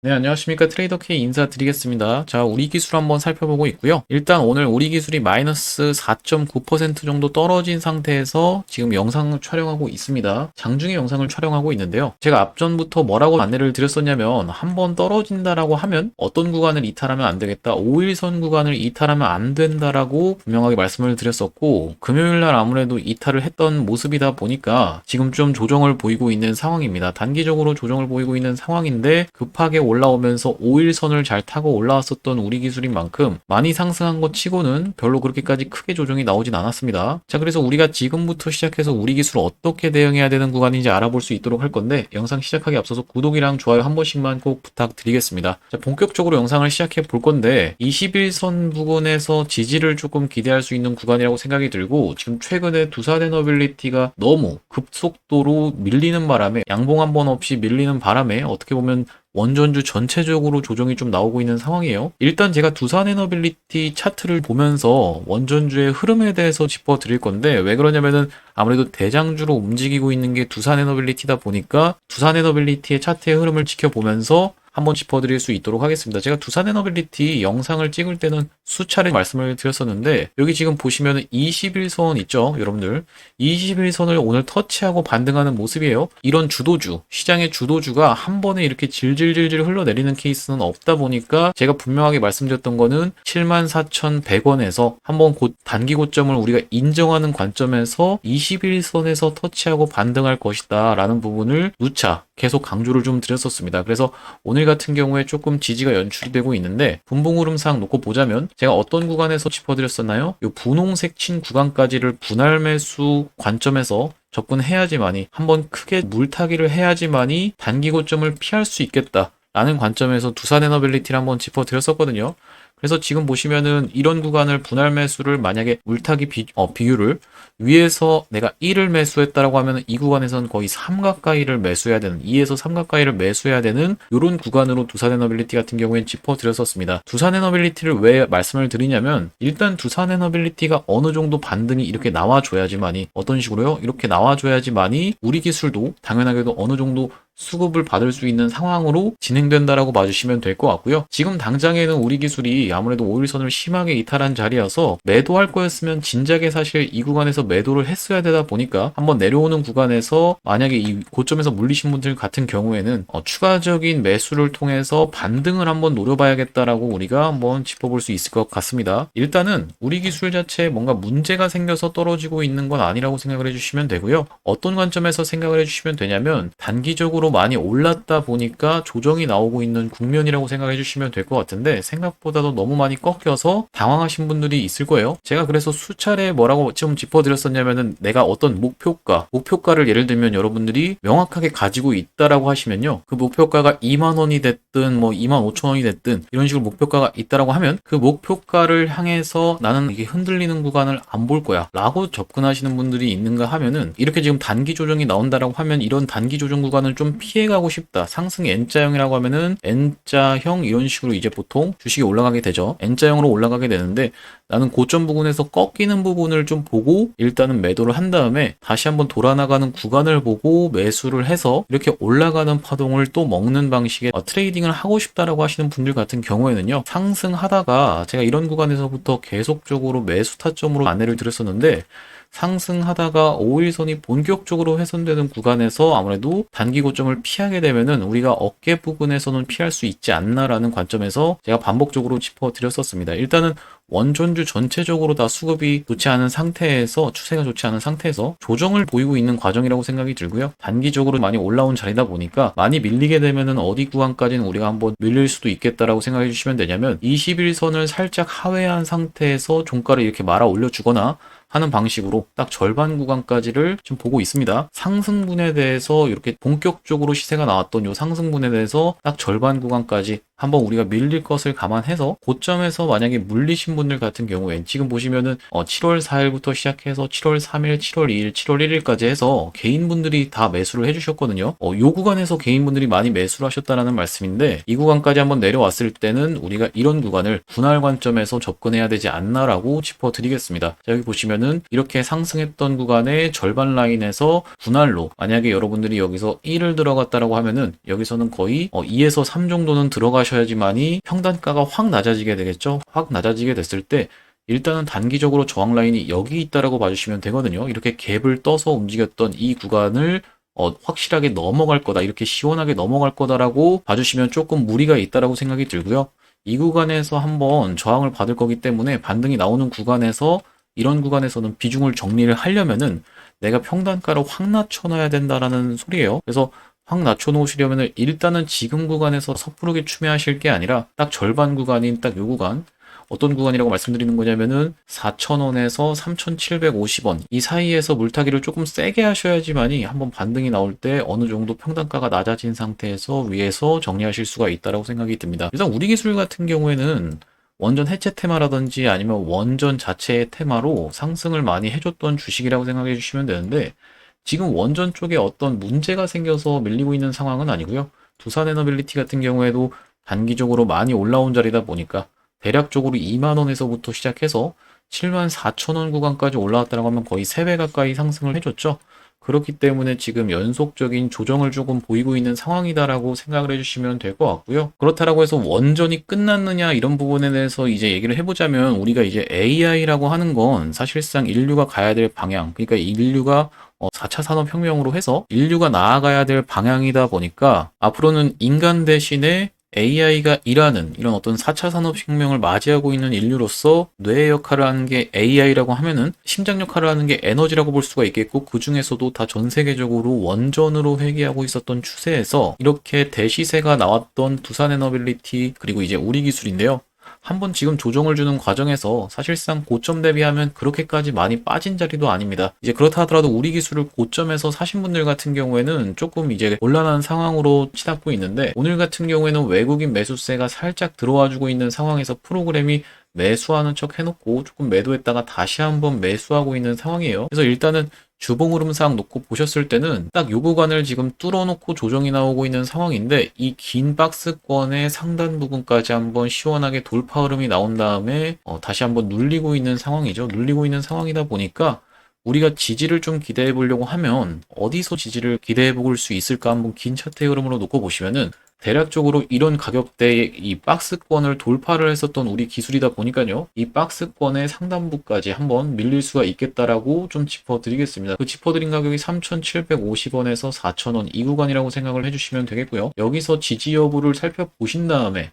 네, 안녕하십니까. 트레이더 K 인사드리겠습니다. 자, 우리 기술 한번 살펴보고 있고요. 일단 오늘 우리 기술이 마이너스 4.9% 정도 떨어진 상태에서 지금 영상을 촬영하고 있습니다. 장중에 영상을 촬영하고 있는데요. 제가 앞전부터 뭐라고 안내를 드렸었냐면 한번 떨어진다라고 하면 어떤 구간을 이탈하면 안 되겠다. 5일선 구간을 이탈하면 안 된다라고 분명하게 말씀을 드렸었고, 금요일날 아무래도 이탈을 했던 모습이다 보니까 지금 좀 조정을 보이고 있는 상황입니다. 단기적으로 조정을 보이고 있는 상황인데 급하게 올라오면서 5일선을 잘 타고 올라왔었던 우리 기술인 만큼 많이 상승한 것 치고는 별로 그렇게까지 크게 조정이 나오진 않았습니다. 자, 그래서 우리가 지금부터 시작해서 우리 기술 어떻게 대응해야 되는 구간인지 알아볼 수 있도록 할 건데, 영상 시작하기 앞서서 구독이랑 좋아요 한 번씩만 꼭 부탁드리겠습니다. 자, 본격적으로 영상을 시작해 볼 건데 21선 부근에서 지지를 조금 기대할 수 있는 구간이라고 생각이 들고, 지금 최근에 두산 에너빌리티가 너무 급속도로 밀리는 바람에, 양봉 한 번 없이 밀리는 바람에 어떻게 보면 원전주 전체적으로 조정이 좀 나오고 있는 상황이에요. 일단 제가 두산 에너빌리티 차트를 보면서 원전주의 흐름에 대해서 짚어드릴 건데, 왜 그러냐면은 아무래도 대장주로 움직이고 있는 게 두산 에너빌리티다 보니까 두산 에너빌리티의 차트의 흐름을 지켜보면서 한번 짚어드릴 수 있도록 하겠습니다. 제가 두산 에너빌리티 영상을 찍을 때는 수차례 말씀을 드렸었는데, 여기 지금 보시면 21선 있죠, 여러분들. 21선을 오늘 터치하고 반등하는 모습이에요. 이런 주도주, 시장의 주도주가 한 번에 이렇게 질질질질 흘러내리는 케이스는 없다 보니까 제가 분명하게 말씀드렸던 거는 74,100원에서 한번 단기 고점을 우리가 인정하는 관점에서 21선에서 터치하고 반등할 것이다 라는 부분을 누차 계속 강조를 좀 드렸었습니다. 그래서 오늘 같은 경우에 조금 지지가 연출이 되고 있는데, 분봉 흐름상 놓고 보자면 제가 어떤 구간에서 짚어드렸었나요? 이 분홍색 친 구간까지를 분할 매수 관점에서 접근해야지만이, 한번 크게 물타기를 해야지만이 단기 고점을 피할 수 있겠다 라는 관점에서 두산 에너빌리티를 한번 짚어드렸었거든요. 그래서 지금 보시면은 이런 구간을 분할 매수를 만약에 물타기 비율을 위에서 내가 1을 매수했다라고 하면 이 구간에서는 거의 3 가까이를 매수해야 되는, 2에서 3 가까이를 매수해야 되는 이런 구간으로 두산 에너빌리티 같은 경우에는 짚어드렸었습니다. 두산 에너빌리티를 왜 말씀을 드리냐면, 일단 두산 에너빌리티가 어느 정도 반등이 이렇게 나와줘야지만이, 어떤 식으로요? 이렇게 나와줘야지만이 우리 기술도 당연하게도 어느 정도 수급을 받을 수 있는 상황으로 진행된다라고 봐주시면 될 것 같고요. 지금 당장에는 우리 기술이 아무래도 5일선을 심하게 이탈한 자리여서 매도할 거였으면 진작에 사실 이 구간에서 매도를 했어야 되다 보니까, 한번 내려오는 구간에서 만약에 이 고점에서 물리신 분들 같은 경우에는 추가적인 매수를 통해서 반등을 한번 노려봐야겠다라고 우리가 한번 짚어볼 수 있을 것 같습니다. 일단은 우리 기술 자체에 뭔가 문제가 생겨서 떨어지고 있는 건 아니라고 생각을 해주시면 되고요. 어떤 관점에서 생각을 해주시면 되냐면, 단기적으로 많이 올랐다 보니까 조정이 나오고 있는 국면이라고 생각해 주시면 될 것 같은데, 생각보다도 너무 많이 꺾여서 당황하신 분들이 있을 거예요. 제가 그래서 수차례 뭐라고 좀 짚어드렸었냐면은, 내가 어떤 목표가를 예를 들면 여러분들이 명확하게 가지고 있다라고 하시면요, 그 목표가가 2만 원이 됐든 뭐 2만 5천 원이 됐든 이런 식으로 목표가가 있다라고 하면, 그 목표가를 향해서 나는 이게 흔들리는 구간을 안 볼 거야 라고 접근하시는 분들이 있는가 하면은, 이렇게 지금 단기 조정이 나온다라고 하면 이런 단기 조정 구간을 좀 피해가고 싶다, 상승 N자형이라고 하면은 N자형 이런 식으로 이제 보통 주식이 올라가게 되죠. N자형으로 올라가게 되는데, 나는 고점 부분에서 꺾이는 부분을 좀 보고 일단은 매도를 한 다음에 다시 한번 돌아나가는 구간을 보고 매수를 해서 이렇게 올라가는 파동을 또 먹는 방식의 트레이딩을 하고 싶다라고 하시는 분들 같은 경우에는요, 상승하다가 제가 이런 구간에서부터 계속적으로 매수 타점으로 안내를 드렸었는데, 상승하다가 5일선이 본격적으로 훼손되는 구간에서 아무래도 단기 고점을 피하게 되면은 우리가 어깨 부분에서는 피할 수 있지 않나라는 관점에서 제가 반복적으로 짚어드렸었습니다. 일단은 원전주 전체적으로 다 수급이 좋지 않은 상태에서, 추세가 좋지 않은 상태에서 조정을 보이고 있는 과정이라고 생각이 들고요. 단기적으로 많이 올라온 자리다 보니까 많이 밀리게 되면은 어디 구간까지는 우리가 한번 밀릴 수도 있겠다라고 생각해 주시면 되냐면, 21선을 살짝 하회한 상태에서 종가를 이렇게 말아 올려주거나 하는 방식으로 딱 절반 구간까지를 지금 보고 있습니다. 상승분에 대해서 이렇게 본격적으로 시세가 나왔던 이 상승분에 대해서 딱 절반 구간까지 한번 우리가 밀릴 것을 감안해서 고점에서 만약에 물리신 분들 같은 경우엔 지금 보시면은 7월 4일부터 시작해서 7월 3일, 7월 2일, 7월 1일까지 해서 개인분들이 다 매수를 해주셨거든요. 요 구간에서 개인분들이 많이 매수를 하셨다라는 말씀인데 이 구간까지 한번 내려왔을 때는 우리가 이런 구간을 분할 관점에서 접근해야 되지 않나라고 짚어드리겠습니다. 자, 여기 보시면은 이렇게 상승했던 구간의 절반 라인에서 분할로 만약에 여러분들이 여기서 1을 들어갔다라고 하면은 여기서는 거의 2에서 3 정도는 들어가셔야지만이 평단가가 확 낮아지게 되겠죠. 확 낮아지게 됐을 때 일단은 단기적으로 저항 라인이 여기 있다라고 봐주시면 되거든요. 이렇게 갭을 떠서 움직였던 이 구간을 확실하게 넘어갈 거다, 이렇게 시원하게 넘어갈 거다라고 봐주시면 조금 무리가 있다라고 생각이 들고요. 이 구간에서 한번 저항을 받을 거기 때문에 반등이 나오는 구간에서 이런 구간에서는 비중을 정리를 하려면은 내가 평단가를 확 낮춰놔야 된다라는 소리예요. 그래서 확 낮춰놓으시려면은 일단은 지금 구간에서 섣부르게 추매하실 게 아니라 딱 절반 구간인 딱 요 구간, 어떤 구간이라고 말씀드리는 거냐면은 4,000원에서 3,750원 이 사이에서 물타기를 조금 세게 하셔야지만이 한번 반등이 나올 때 어느 정도 평단가가 낮아진 상태에서 위에서 정리하실 수가 있다라고 생각이 듭니다. 일단 우리 기술 같은 경우에는 원전 해체 테마라든지 아니면 원전 자체의 테마로 상승을 많이 해줬던 주식이라고 생각해 주시면 되는데 지금 원전 쪽에 어떤 문제가 생겨서 밀리고 있는 상황은 아니고요. 두산에너빌리티 같은 경우에도 단기적으로 많이 올라온 자리다 보니까 대략적으로 2만원에서부터 시작해서 74,000원 구간까지 올라왔다고 하면 거의 3배 가까이 상승을 해줬죠. 그렇기 때문에 지금 연속적인 조정을 조금 보이고 있는 상황이다라고 생각을 해주시면 될 것 같고요. 그렇다라고 해서 원전이 끝났느냐 이런 부분에 대해서 이제 얘기를 해보자면 우리가 이제 AI라고 하는 건 사실상 인류가 가야 될 방향, 그러니까 인류가 4차 산업혁명으로 해서 인류가 나아가야 될 방향이다 보니까 앞으로는 인간 대신에 AI가 일하는 이런 어떤 4차 산업혁명을 맞이하고 있는 인류로서 뇌의 역할을 하는 게 AI라고 하면은 심장 역할을 하는 게 에너지라고 볼 수가 있겠고 그 중에서도 다 전 세계적으로 원전으로 회귀하고 있었던 추세에서 이렇게 대시세가 나왔던 두산에너빌리티 그리고 이제 우리 기술인데요. 한번 지금 조정을 주는 과정에서 사실상 고점 대비하면 그렇게까지 많이 빠진 자리도 아닙니다. 이제 그렇다 하더라도 우리 기술을 고점에서 사신 분들 같은 경우에는 조금 이제 곤란한 상황으로 치닫고 있는데 오늘 같은 경우에는 외국인 매수세가 살짝 들어와 주고 있는 상황에서 프로그램이 매수하는 척 해놓고 조금 매도했다가 다시 한번 매수하고 있는 상황이에요. 그래서 일단은 주봉 흐름상 놓고 보셨을 때는 딱 요 구간을 지금 뚫어놓고 조정이 나오고 있는 상황인데 이 긴 박스권의 상단 부분까지 한번 시원하게 돌파 흐름이 나온 다음에 다시 한번 눌리고 있는 상황이죠. 눌리고 있는 상황이다 보니까 우리가 지지를 좀 기대해 보려고 하면 어디서 지지를 기대해 볼 수 있을까 한번 긴 차트 흐름으로 놓고 보시면은 대략적으로 이런 가격대의 이 박스권을 돌파를 했었던 우리 기술이다 보니까요. 이 박스권의 상단부까지 한번 밀릴 수가 있겠다라고 좀 짚어드리겠습니다. 그 짚어드린 가격이 3,750원에서 4,000원 이 구간이라고 생각을 해주시면 되겠고요. 여기서 지지 여부를 살펴보신 다음에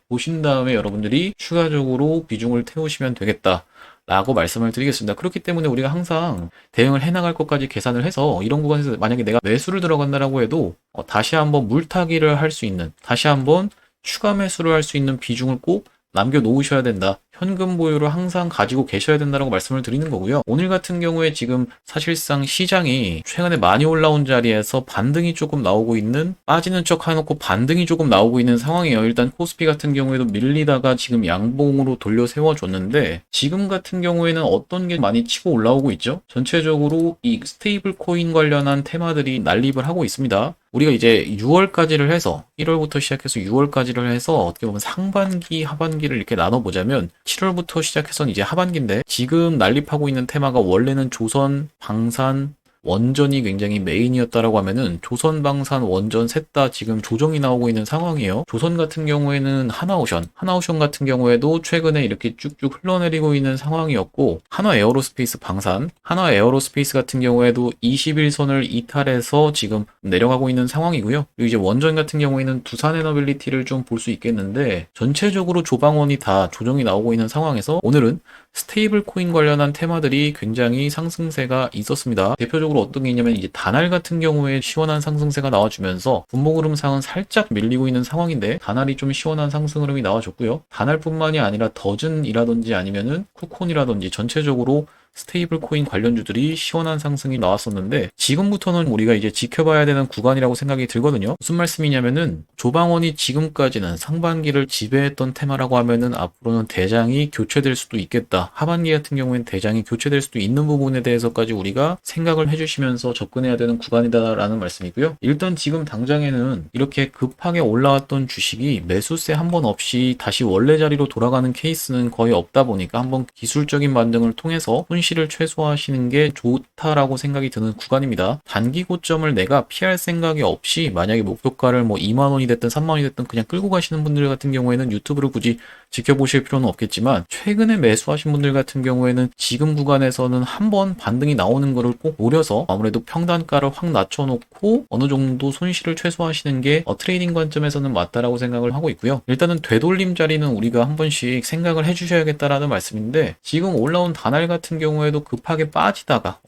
여러분들이 추가적으로 비중을 태우시면 되겠다. 라고 말씀을 드리겠습니다. 그렇기 때문에 우리가 항상 대응을 해나갈 것까지 계산을 해서 이런 구간에서 만약에 내가 매수를 들어간다라고 해도 다시 한번 물타기를 할 수 있는, 다시 한번 추가 매수를 할 수 있는 비중을 꼭 남겨놓으셔야 된다. 현금 보유를 항상 가지고 계셔야 된다고 말씀을 드리는 거고요. 오늘 같은 경우에 지금 사실상 시장이 최근에 많이 올라온 자리에서 반등이 조금 나오고 있는, 빠지는 척 해놓고 반등이 조금 나오고 있는 상황이에요. 일단 코스피 같은 경우에도 밀리다가 지금 양봉으로 돌려 세워줬는데 지금 같은 경우에는 어떤 게 많이 치고 올라오고 있죠? 전체적으로 이 스테이블 코인 관련한 테마들이 난립을 하고 있습니다. 우리가 이제 6월까지를 해서 1월부터 시작해서 6월까지를 해서 어떻게 보면 상반기, 하반기를 이렇게 나눠보자면 7월부터 시작해서는 이제 하반기인데 지금 난립하고 있는 테마가 원래는 조선, 방산, 원전이 굉장히 메인이었다라고 하면은 조선, 방산, 원전 셋 다 지금 조정이 나오고 있는 상황이에요. 조선 같은 경우에는 하나오션 같은 경우에도 최근에 이렇게 쭉쭉 흘러내리고 있는 상황이었고 한화에어로스페이스 방산, 한화에어로스페이스 같은 경우에도 21선을 이탈해서 지금 내려가고 있는 상황이고요. 그리고 이제 원전 같은 경우에는 두산에너빌리티를 좀 볼 수 있겠는데 전체적으로 조방원이 다 조정이 나오고 있는 상황에서 오늘은 스테이블 코인 관련한 테마들이 굉장히 상승세가 있었습니다. 대표적으로 어떤 게 있냐면 이제 다날 같은 경우에 시원한 상승세가 나와주면서 분봉 흐름상은 살짝 밀리고 있는 상황인데 다날이 좀 시원한 상승 흐름이 나와줬고요. 다날뿐만이 아니라 더즌이라든지 아니면은 쿠콘이라든지 전체적으로 스테이블 코인 관련주들이 시원한 상승이 나왔었는데 지금부터는 우리가 이제 지켜봐야 되는 구간이라고 생각이 들거든요. 무슨 말씀이냐면은 조방원이 지금까지는 상반기를 지배했던 테마라고 하면은 앞으로는 대장이 교체될 수도 있겠다. 하반기 같은 경우에는 대장이 교체될 수도 있는 부분에 대해서까지 우리가 생각을 해주시면서 접근해야 되는 구간이다라는 말씀이고요. 일단 지금 당장에는 이렇게 급하게 올라왔던 주식이 매수세 한 번 없이 다시 원래 자리로 돌아가는 케이스는 거의 없다 보니까 한번 기술적인 반등을 통해서 손실을 최소화하시는 게 좋다라고 생각이 드는 구간입니다. 단기 고점을 내가 피할 생각이 없이 만약에 목표가를 뭐 2만 원이 됐든 3만 원이 됐든 그냥 끌고 가시는 분들 같은 경우에는 유튜브를 굳이 지켜보실 필요는 없겠지만 최근에 매수하신 분들 같은 경우에는 지금 구간에서는 한번 반등이 나오는 거를 꼭 노려서 아무래도 평단가를 확 낮춰놓고 어느 정도 손실을 최소화하시는 게 트레이딩 관점에서는 맞다라고 생각을 하고 있고요. 일단은 되돌림 자리는 우리가 한 번씩 생각을 해주셔야겠다라는 말씀인데 지금 올라온 다날 같은 경우에도 급하게 빠지다가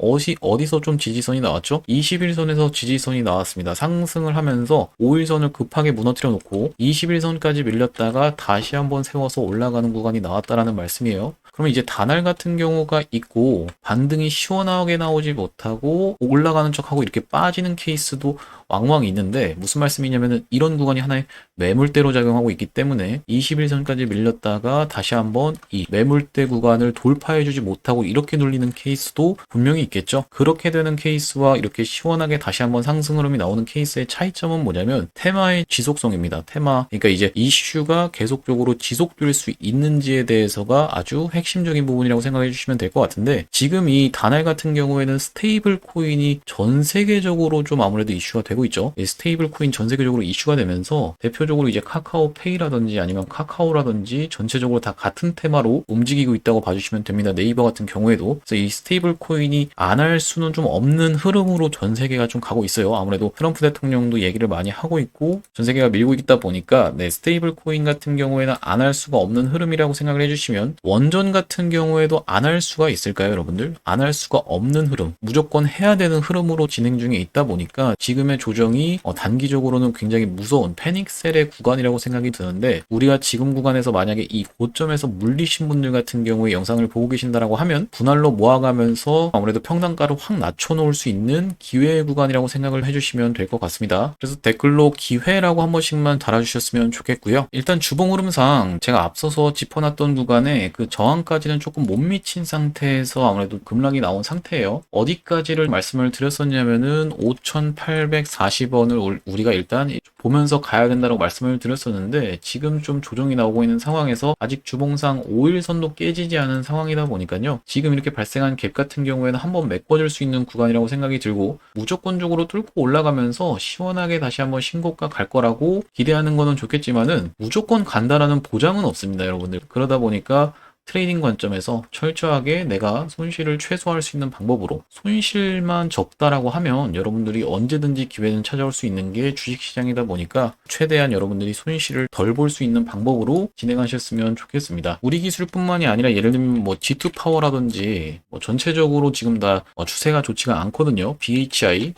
어디서 좀 지지선이 나왔죠? 21선에서 지지선이 나왔습니다. 상승을 하면서 5일선을 급하게 무너뜨려 놓고 21선까지 밀렸다가 다시 한번 세워서 올라가는 구간이 나왔다라는 말씀이에요. 그러면 이제 다날 같은 경우가 있고 반등이 시원하게 나오지 못하고 올라가는 척하고 이렇게 빠지는 케이스도 왕왕 있는데 무슨 말씀이냐면은 이런 구간이 하나의 매물대로 작용하고 있기 때문에 21선까지 밀렸다가 다시 한번 이 매물대 구간을 돌파해주지 못하고 이렇게 눌리는 케이스도 분명히 있겠죠. 그렇게 되는 케이스와 이렇게 시원하게 다시 한번 상승 흐름이 나오는 케이스의 차이점은 뭐냐면 테마의 지속성입니다. 테마, 그러니까 이제 이슈가 계속적으로 지속될 수 있는지에 대해서가 아주 핵심적인 부분이라고 생각해 주시면 될 것 같은데 지금 이 다날 같은 경우에는 스테이블 코인이 전 세계적으로 좀 아무래도 이슈가 되고 있죠. 이 스테이블 코인 전 세계적으로 이슈가 되면서 대표적으로 이제 카카오페이라든지 아니면 카카오라든지 전체적으로 다 같은 테마로 움직이고 있다고 봐주시면 됩니다. 네이버 같은 경우에도. 그래서 이 스테이블 코인이 안 할 수는 좀 없는 흐름으로 전 세계가 좀 가고 있어요. 아무래도 트럼프 대통령도 얘기를 많이 하고 있고 전 세계가 밀고 있다 보니까 스테이블 코인 같은 경우에는 안 할 수가 없는 흐름이라고 생각을 해주시면 원전 같은 경우에도 안 할 수가 있을까요, 여러분들? 안 할 수가 없는 흐름, 무조건 해야 되는 흐름으로 진행 중에 있다 보니까 지금의 조정이 단기적으로는 굉장히 무서운 패닉셀의 구간이라고 생각이 드는데 우리가 지금 구간에서 만약에 이 고점에서 물리신 분들 같은 경우에 영상을 보고 계신다라고 하면 분할로 모아가면서 아무래도 평단가를 확 낮춰놓을 수 있는 기회의 구간이라고 생각을 해주시면 될 것 같습니다. 그래서 댓글로 기회라고 한 번씩만 달아주셨으면 좋겠고요. 일단 주봉 흐름상 제가 앞서서 짚어놨던 구간에 그 저항까지는 조금 못 미친 상태에서 아무래도 급락이 나온 상태예요. 어디까지를 말씀을 드렸었냐면은 5,840원을 우리가 일단 보면서 가야 된다고 말씀을 드렸었는데 지금 좀 조정이 나오고 있는 상황에서 아직 주봉상 5일선도 깨지지 않은 상황이다 보니까요. 지금 이렇게 발생한 갭 같은 경우에는 한번 메꿔줄 수 있는 구간이라고 생각이 들고 무조건적으로 뚫고 올라가면서 시원하게 다시 한번 신고가 갈 거라고 기대하는 거는 좋겠지만은 무조건 간다라는 보장은 없습니다, 여러분들. 그러다 보니까 트레이딩 관점에서 철저하게 내가 손실을 최소화할 수 있는 방법으로 손실만 적다라고 하면 여러분들이 언제든지 기회는 찾아올 수 있는 게 주식시장이다 보니까 최대한 여러분들이 손실을 덜 볼 수 있는 방법으로 진행하셨으면 좋겠습니다. 우리 기술뿐만이 아니라 예를 들면 뭐 G2 파워라든지 뭐 전체적으로 지금 다 추세가 좋지가 않거든요. BHI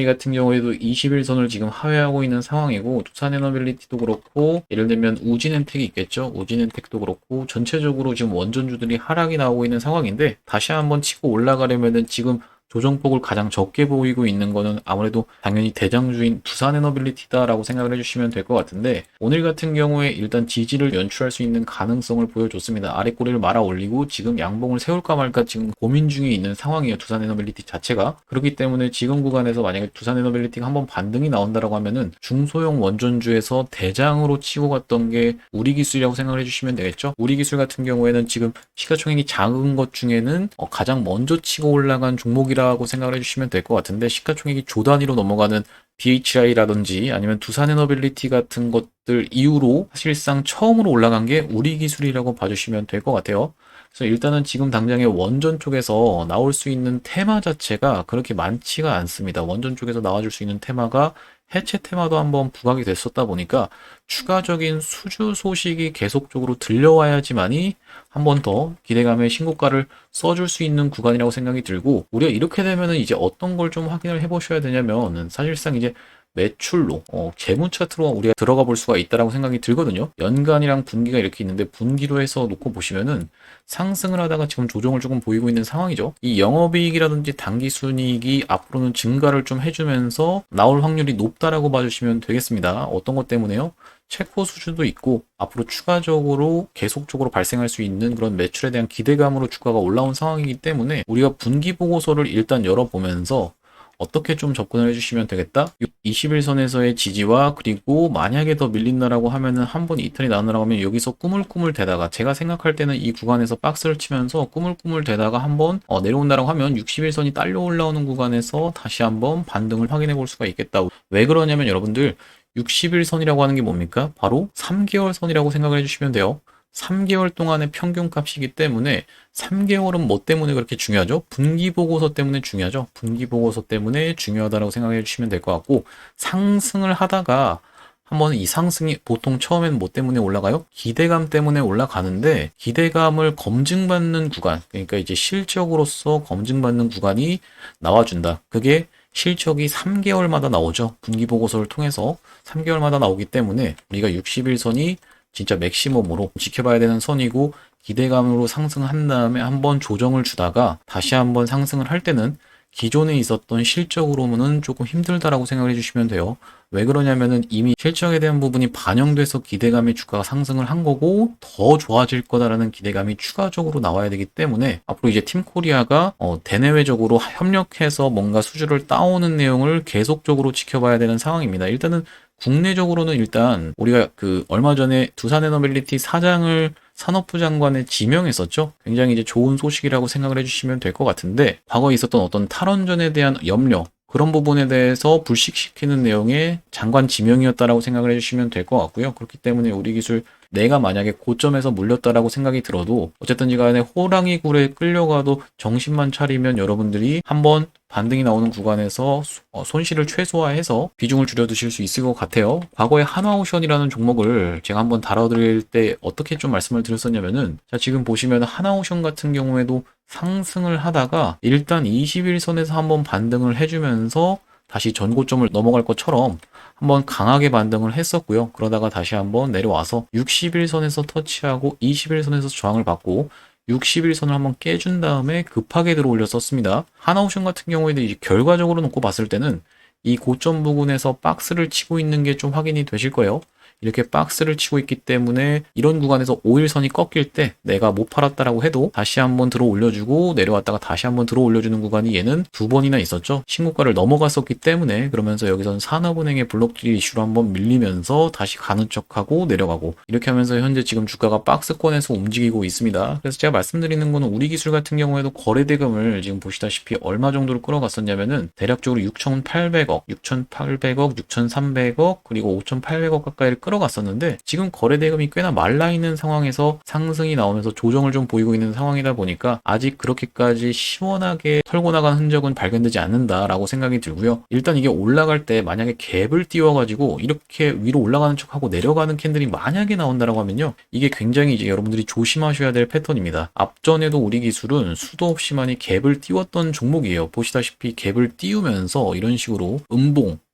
같은 경우에도 21선을 지금 하회하고 있는 상황이고 두산에너빌리티도 그렇고 예를 들면 우진엔텍이 있겠죠. 우진엔텍도 그렇고 전체적으로 지금 원전주들이 하락이 나오고 있는 상황인데 다시 한번 치고 올라가려면은 지금 조정폭을 가장 적게 보이고 있는 거는 아무래도 당연히 대장주인 두산에너빌리티다라고 생각을 해주시면 될 것 같은데 오늘 같은 경우에 일단 지지를 연출할 수 있는 가능성을 보여줬습니다. 아래 꼬리를 말아 올리고 지금 양봉을 세울까 말까 지금 고민 중에 있는 상황이에요. 두산에너빌리티 자체가. 그렇기 때문에 지금 구간에서 만약에 두산에너빌리티가 한번 반등이 나온다라고 하면은 중소형 원전주에서 대장으로 치고 갔던 게 우리기술이라고 생각을 해주시면 되겠죠. 우리기술 같은 경우에는 지금 시가총액이 작은 것 중에는 가장 먼저 치고 올라간 종목이라 고 생각을 해주시면 될 것 같은데 시가총액이 조 단위로 넘어가는 BHI라든지 아니면 두산에너빌리티 같은 것들 이후로 사실상 처음으로 올라간 게 우리기술이라고 봐주시면 될 것 같아요. 그래서 일단은 지금 당장에 원전 쪽에서 나올 수 있는 테마 자체가 그렇게 많지가 않습니다. 원전 쪽에서 나와줄 수 있는 테마가 해체 테마도 한번 부각이 됐었다 보니까 추가적인 수주 소식이 계속적으로 들려와야지만이 한 번 더 기대감의 신고가를 써줄 수 있는 구간이라고 생각이 들고 우리가 이렇게 되면은 이제 어떤 걸 좀 확인을 해보셔야 되냐면 사실상 이제 매출로 재무 차트로 우리가 들어가 볼 수가 있다라고 생각이 들거든요. 연간이랑 분기가 이렇게 있는데 분기로 해서 놓고 보시면은 상승을 하다가 지금 조정을 조금 보이고 있는 상황이죠. 이 영업이익이라든지 당기순이익이 앞으로는 증가를 좀 해주면서 나올 확률이 높다라고 봐주시면 되겠습니다. 어떤 것 때문에요? 체코 수주도 있고 앞으로 추가적으로 계속적으로 발생할 수 있는 그런 매출에 대한 기대감으로 주가가 올라온 상황이기 때문에 우리가 분기 보고서를 일단 열어보면서 어떻게 좀 접근을 해주시면 되겠다? 21선에서의 지지와 그리고 만약에 더 밀린다라고 하면은 한 번 이탈이 나온다라고 하면 여기서 꾸물꾸물 대다가 제가 생각할 때는 이 구간에서 박스를 치면서 꾸물꾸물 대다가 한번 내려온다라고 하면 61선이 딸려 올라오는 구간에서 다시 한번 반등을 확인해 볼 수가 있겠다. 왜 그러냐면 여러분들 60일선이라고 하는 게 뭡니까? 바로 3개월 선이라고 생각을 해주시면 돼요. 3개월 동안의 평균 값이기 때문에 3개월은 뭐 때문에 그렇게 중요하죠? 분기 보고서 때문에 중요하죠. 분기 보고서 때문에 중요하다고 생각해 주시면 될 것 같고 상승을 하다가 한번 이 상승이 보통 처음엔 뭐 때문에 올라가요? 기대감 때문에 올라가는데 기대감을 검증받는 구간, 그러니까 이제 실적으로서 검증받는 구간이 나와준다. 그게 실적이 3개월마다 나오죠. 분기 보고서를 통해서 3개월마다 나오기 때문에 우리가 60일선이 진짜 맥시멈으로 지켜봐야 되는 선이고 기대감으로 상승한 다음에 한번 조정을 주다가 다시 한번 상승을 할 때는 기존에 있었던 실적으로는 조금 힘들다라고 생각을 해주시면 돼요. 왜 그러냐면은 이미 실적에 대한 부분이 반영돼서 기대감이 주가가 상승을 한 거고 더 좋아질 거다라는 기대감이 추가적으로 나와야 되기 때문에 앞으로 이제 팀코리아가 대내외적으로 협력해서 뭔가 수주를 따오는 내용을 계속적으로 지켜봐야 되는 상황입니다. 일단은 국내적으로는 일단 우리가 얼마 전에 두산에너빌리티 사장을 산업부 장관에 지명했었죠. 굉장히 이제 좋은 소식이라고 생각을 해주시면 될 것 같은데 과거에 있었던 어떤 탈원전에 대한 염려 그런 부분에 대해서 불식시키는 내용의 장관 지명이었다라고 생각을 해주시면 될 것 같고요. 그렇기 때문에 우리 기술 내가 만약에 고점에서 물렸다라고 생각이 들어도 어쨌든지 간에 호랑이 굴에 끌려가도 정신만 차리면 여러분들이 한번 반등이 나오는 구간에서 손실을 최소화해서 비중을 줄여두실 수 있을 것 같아요. 과거에 하나오션이라는 종목을 제가 한번 다뤄드릴 때 어떻게 좀 말씀을 드렸었냐면은 자 지금 보시면 하나오션 같은 경우에도 상승을 하다가 일단 21선에서 한번 반등을 해주면서 다시 전고점을 넘어갈 것처럼 한번 강하게 반등을 했었고요. 그러다가 다시 한번 내려와서 61선에서 터치하고 21선에서 저항을 받고 61선을 한번 깨준 다음에 급하게 들어 올렸었습니다. 하나오션 같은 경우에는 이제 결과적으로 놓고 봤을 때는 이 고점 부근에서 박스를 치고 있는 게 좀 확인이 되실 거예요. 이렇게 박스를 치고 있기 때문에 이런 구간에서 5일선이 꺾일 때 내가 못 팔았다라고 해도 다시 한번 들어 올려주고 내려왔다가 다시 한번 들어 올려주는 구간이 얘는 두 번이나 있었죠. 신고가를 넘어갔었기 때문에 그러면서 여기서는 산업은행의 블록딜 이슈로 한번 밀리면서 다시 가는 척하고 내려가고 이렇게 하면서 현재 지금 주가가 박스권에서 움직이고 있습니다. 그래서 제가 말씀드리는 거는 우리 기술 같은 경우에도 거래대금을 지금 보시다시피 얼마 정도로 끌어갔었냐면은 대략적으로 6,800억, 6,800억, 6,300억 그리고 5,800억 가까이를 끌어갔었는데 지금 거래대금이 꽤나 말라있는 상황에서 상승이 나오면서 조정을 좀 보이고 있는 상황이다 보니까 아직 그렇게까지 시원하게 털고 나간 흔적은 발견되지 않는다라고 생각이 들고요. 일단 이게 올라갈 때 만약에 갭을 띄워가지고 이렇게 위로 올라가는 척하고 내려가는 캔들이 만약에 나온다라고 하면요. 이게 굉장히 이제 여러분들이 조심하셔야 될 패턴입니다. 앞전에도 우리 기술은 수도 없이 많이 갭을 띄웠던 종목이에요. 보시다시피 갭을 띄우면서 이런 식으로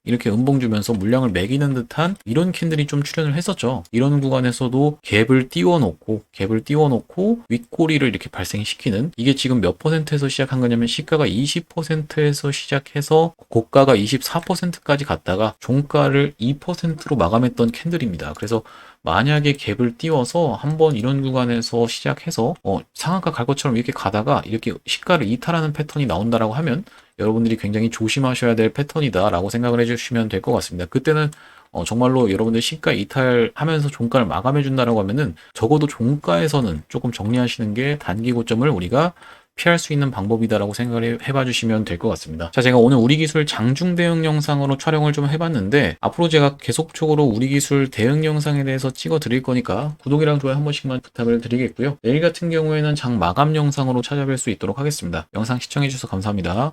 이렇게 음봉 주면서 물량을 매기는 듯한 이런 캔들이 좀 출현을 했었죠. 이런 구간에서도 갭을 띄워놓고 윗꼬리를 이렇게 발생시키는 이게 지금 몇 퍼센트에서 시작한 거냐면 시가가 20%에서 시작해서 고가가 24%까지 갔다가 종가를 2%로 마감했던 캔들입니다. 그래서 만약에 갭을 띄워서 한번 이런 구간에서 시작해서 상한가 갈 것처럼 이렇게 가다가 이렇게 시가를 이탈하는 패턴이 나온다라고 하면 여러분들이 굉장히 조심하셔야 될 패턴이다 라고 생각을 해주시면 될 것 같습니다. 그때는 정말로 여러분들 시가 이탈하면서 종가를 마감해 준다라고 하면은 적어도 종가에서는 조금 정리하시는 게 단기 고점을 우리가 피할 수 있는 방법이다라고 생각을 해봐 주시면 될 것 같습니다. 자, 제가 오늘 우리 기술 장중 대응 영상으로 촬영을 좀 해봤는데 앞으로 제가 계속적으로 우리 기술 대응 영상에 대해서 찍어 드릴 거니까 구독이랑 좋아요 한 번씩만 부탁을 드리겠고요. 내일 같은 경우에는 장 마감 영상으로 찾아뵐 수 있도록 하겠습니다. 영상 시청해 주셔서 감사합니다.